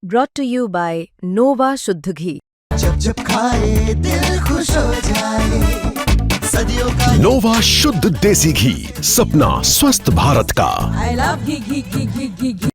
brought to you by Nova शुद्ध घी। जब जब खाए दिल खुश हो जाए, सदियों का नोवा शुद्ध देसी घी, सपना स्वस्थ भारत का। I love घी घी घी घी घी घी।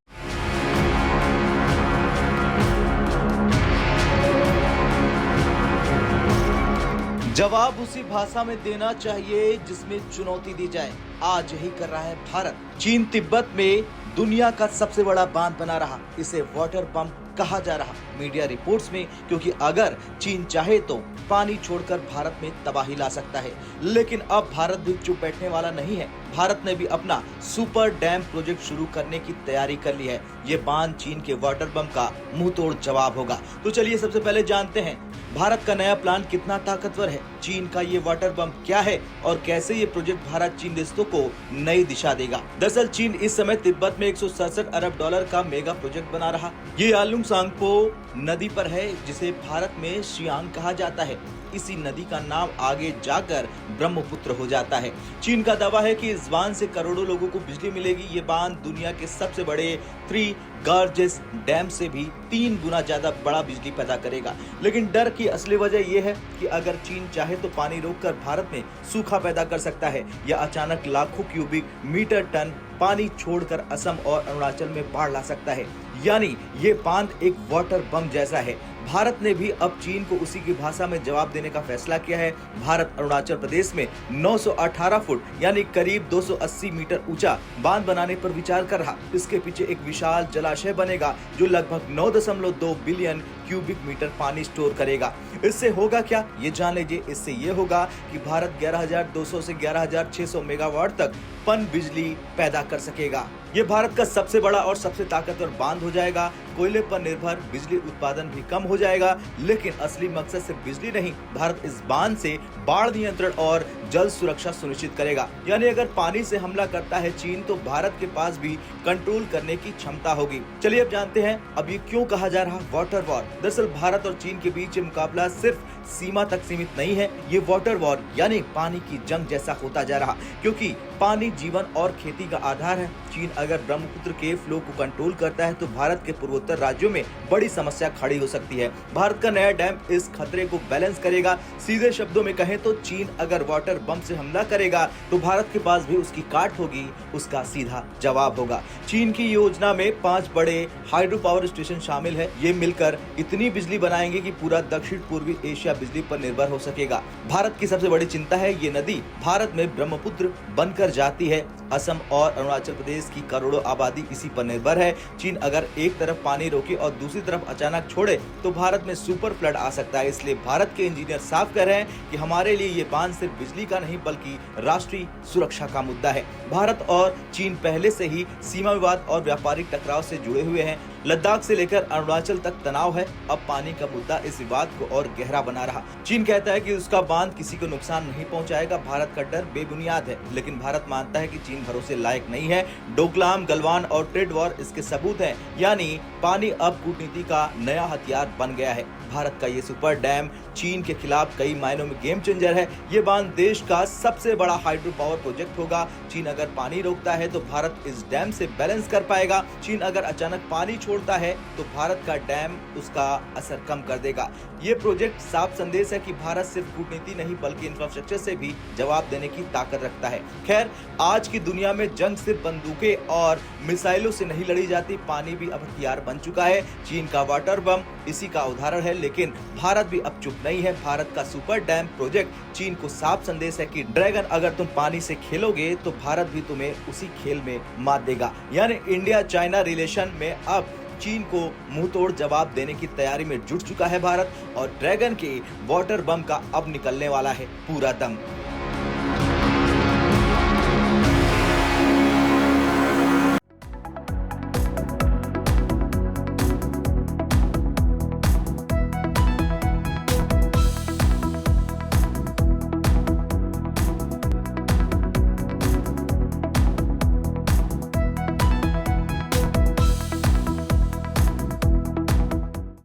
जवाब उसी भाषा में देना चाहिए जिसमें चुनौती दी जाए। आज यही कर रहा है भारत। चीन तिब्बत में दुनिया का सबसे बड़ा बांध बना रहा, इसे वाटर बम कहा जा रहा मीडिया रिपोर्ट्स में, क्योंकि अगर चीन चाहे तो पानी छोड़कर भारत में तबाही ला सकता है। लेकिन अब भारत भी चुप बैठने वाला नहीं है। भारत ने भी अपना सुपर डैम प्रोजेक्ट शुरू करने की तैयारी कर ली है। ये बांध चीन के वाटर बम का मुंहतोड़ जवाब होगा। तो चलिए सबसे पहले जानते हैं भारत का नया प्लान कितना ताकतवर है, चीन का ये वाटर बम क्या है और कैसे ये प्रोजेक्ट भारत चीन रिश्तों को नई दिशा देगा। दरअसल चीन इस समय तिब्बत में 167 अरब डॉलर का मेगा प्रोजेक्ट बना रहा। ये आलुंग सांगपो नदी पर है, जिसे भारत में शियांग कहा जाता है। इसी नदी का नाम आगे जाकर ब्रह्मपुत्र हो जाता है। चीन का दावा है कि इस बांध से करोड़ों लोगों को बिजली मिलेगी। ये बांध दुनिया के सबसे बड़े 3 गार्जेस डैम से भी 3 गुना ज्यादा बड़ा बिजली पैदा करेगा। लेकिन डर की असली वजह यह है कि अगर चीन चाहे तो पानी रोककर भारत में सूखा पैदा कर सकता है, या अचानक लाखों क्यूबिक मीटर टन पानी छोड़कर असम और अरुणाचल में बाढ़ ला सकता है। यानी ये बांध एक वाटर बम जैसा है। भारत ने भी अब चीन को उसी की भाषा में जवाब देने का फैसला किया है। भारत अरुणाचल प्रदेश में 918 फुट यानी करीब 280 मीटर ऊंचा बांध बनाने पर विचार कर रहा। इसके पीछे एक विशाल जलाशय बनेगा जो लगभग 9.2 बिलियन क्यूबिक मीटर पानी स्टोर करेगा। इससे होगा क्या, ये जान लीजिए। इससे ये होगा कि भारत 11,200 से 11,600 मेगावाट तक पन बिजली पैदा कर सकेगा। ये भारत का सबसे बड़ा और सबसे ताकतवर बांध हो जाएगा। कोयले पर निर्भर बिजली उत्पादन भी कम हो जाएगा। लेकिन असली मकसद सिर्फ बिजली नहीं, भारत इस बांध से बाढ़ नियंत्रण और जल सुरक्षा सुनिश्चित करेगा। यानी अगर पानी से हमला करता है चीन, तो भारत के पास भी कंट्रोल करने की क्षमता होगी। चलिए अब जानते हैं अब ये क्यों कहा जा रहा वाटर वॉर। दरअसल भारत और चीन के बीच ये मुकाबला सिर्फ सीमा तक सीमित नहीं है। ये वाटर वॉर यानी पानी की जंग जैसा होता जा रहा, क्योंकि पानी जीवन और खेती का आधार है। चीन अगर ब्रह्मपुत्र के फ्लो को कंट्रोल करता है तो भारत के पूर्वोत्तर राज्यों में बड़ी समस्या खड़ी हो सकती है। भारत का नया डैम इस खतरे को बैलेंस करेगा। सीधे शब्दों में कहें तो चीन अगर वाटर बम से हमला करेगा तो भारत के पास भी उसकी काट होगी, उसका सीधा जवाब होगा। चीन की योजना में 5 बड़े हाइड्रो पावर स्टेशन शामिल है। ये मिलकर इतनी बिजली बनाएंगे कि पूरा दक्षिण पूर्वी एशिया बिजली पर निर्भर हो सकेगा। भारत की सबसे बड़ी चिंता है ये नदी भारत में ब्रह्मपुत्र बनकर जाती है। असम और अरुणाचल प्रदेश की करोड़ों आबादी इसी पर निर्भर है। चीन अगर एक तरफ पानी रोके और दूसरी तरफ अचानक छोड़े तो भारत में सुपर फ्लड आ सकता है। इसलिए भारत के इंजीनियर साफ कह रहे हैं कि हमारे लिए ये बांध सिर्फ बिजली का नहीं बल्कि राष्ट्रीय सुरक्षा का मुद्दा है। भारत और चीन पहले से ही सीमा विवाद और व्यापारिक टकराव से जुड़े हुए हैं। लद्दाख से लेकर अरुणाचल तक तनाव है। अब पानी का मुद्दा इस विवाद को और गहरा बना रहा। चीन कहता है कि उसका बांध किसी को नुकसान नहीं पहुंचाएगा। भारत का डर बेबुनियाद है, लेकिन भारत मानता है कि चीन भरोसे लायक नहीं है। डोकलाम, गलवान और ट्रेड वॉर इसके सबूत हैं। यानी पानी अब कूटनीति का नया हथियार बन गया है। भारत का ये सुपर डैम चीन के खिलाफ कई मायनों में गेम चेंजर है। ये बांध देश का सबसे बड़ा हाइड्रो पावर प्रोजेक्ट होगा। चीन अगर पानी रोकता है तो भारत इस डैम से बैलेंस कर पाएगा। चीन अगर अचानक पानी छोड़ता है तो भारत का डैम उसका असर कम कर देगा। ये प्रोजेक्ट साफ संदेश है कि भारत सिर्फ कूटनीति नहीं बल्कि इंफ्रास्ट्रक्चर से भी जवाब देने की ताकत रखता है। खैर, आज की दुनिया में जंग सिर्फ बंदूकें और मिसाइलों से नहीं लड़ी जाती, पानी भी अब हथियार बन चुका है। चीन का वाटर बम इसी का उदाहरण है, लेकिन भारत भी अब चुप नहीं है। भारत का सुपर डैम प्रोजेक्ट चीन को साफ संदेश है कि ड्रैगन, अगर तुम पानी से खेलोगे तो भारत भी तुम्हें उसी खेल में मात देगा। यानी इंडिया चाइना रिलेशन में अब चीन को मुंहतोड़ जवाब देने की तैयारी में जुट चुका है भारत, और ड्रैगन के वाटर बम का अब निकलने वाला है पूरा दम।